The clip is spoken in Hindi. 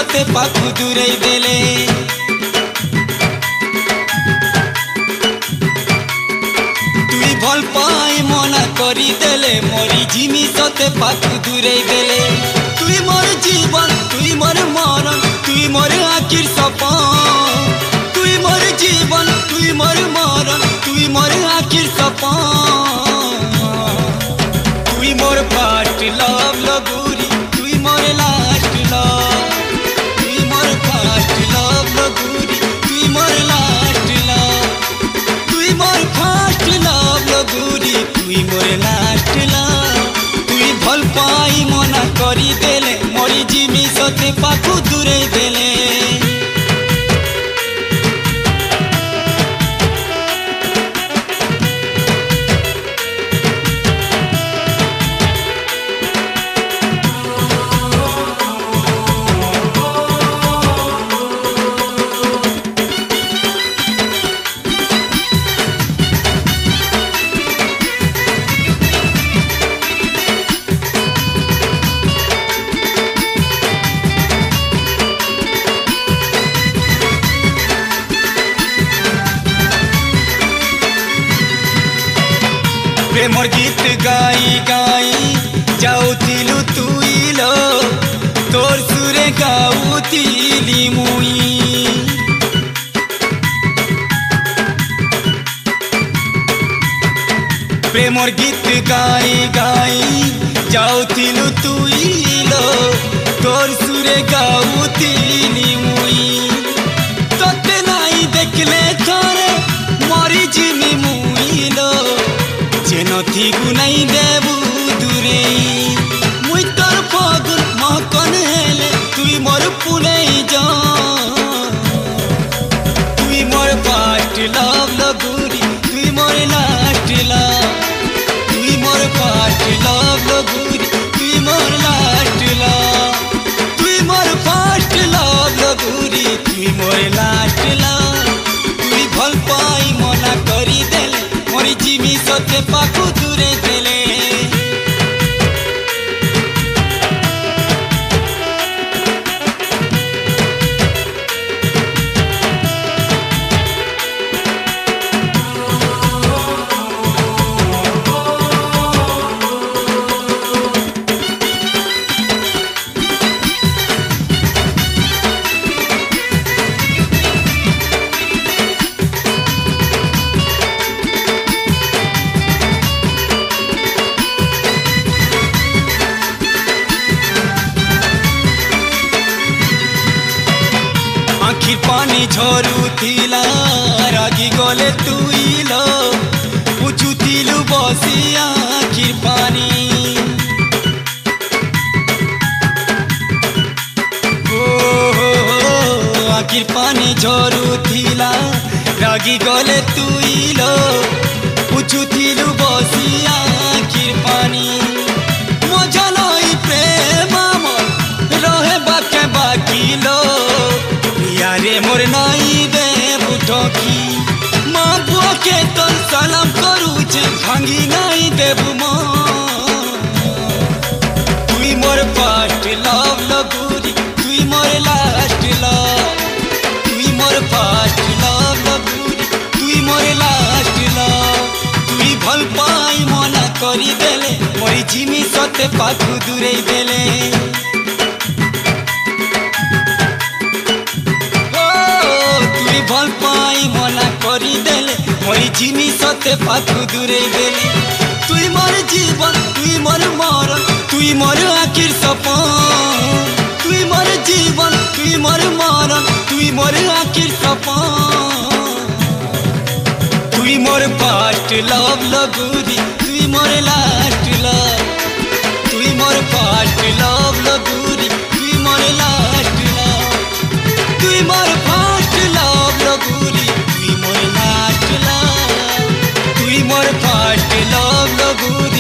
सते पाखु दूरे देले तुई भल पाई मना करी देले मोरी जिमी सते पाखु दूरे देले तुई मोर जीवन तुई मोर मरण तुई मोर आखिर सपन तुई मोर जीवन तुई मोर मरण तुई मोर आखिर सपन तुई मोर फास्ट लव लगुरी तुई मोर लास्ट लव तुई मोर फास्ट लव लगुरी तुई मोर लास्ट लव तुई मोर फास्ट लव लगुरी तुई मोर लास्ट लव तुई भल पाई मना करी देले मोरी जिमी सते पाखु दूरे देले प्रेमर गीत गाई गाई जाऊथिलु तुइलो तोर सुरे गाऊथिली मुई प्रेमर गीत गाई गाई जाऊथिलु तुइलो तोर सुरे गाऊथिली मुई तोते नाई देखले थरे मरी जिमी मुइलो जेनथी गुनाई देबू दूरे मुई तोर फगुन महकन हेले तुई मोर पुलई जा तुई मोर फास्ट लव लगुरी तुई मोर लास्ट लव तुई मोर फास्ट लव लगुरी तुई मोर लास्ट लव तुई मोर फास्ट लव लगुरी तुई मोर लास्ट लव तुई भल पाई मना करी देले मोरी जिमी सते पाखु दूरे देले आखिर पानी झरू थिला रागी गले तुइलो पुछुथिलु बसी आखिर पानी आखिर पानी झरू थिला रागी गले तुइलो पुछुथिलु बसी आखिर पानी मजा लई प्रेम मोर रहे बाके बाकिलो यारे मोर नाई दे बुठकी माँ बुआ के तन सलाम करू छे भांगी नाई देबू तुई मोर फास्ट लव लगुरी तुई मोर लास्ट लव तुई मोर फास्ट लव लगुरी तुई मोर लास्ट लव तुई भल पाई मना करी देले मोरी जिमी सते पाखु दूरे देले भल पाई मना करी देले मोरी जिमी सते पाखु दूरे देले तुई मोर जीवन तुई मोर मरण तुई मोर आखिर सपन तुई मोर जीवन तुई मोर मरण तुई मोर आखिर सपन तुई मोर फास्ट लव लगुरी तुई मोर लास्ट लव तुई मोर फास्ट लव लगुरी तुई मोर लास्ट लव तुई मोर फास्ट लव लगुरी तुई मोर लास्ट लव तुई मोर फास्ट लव लगुरी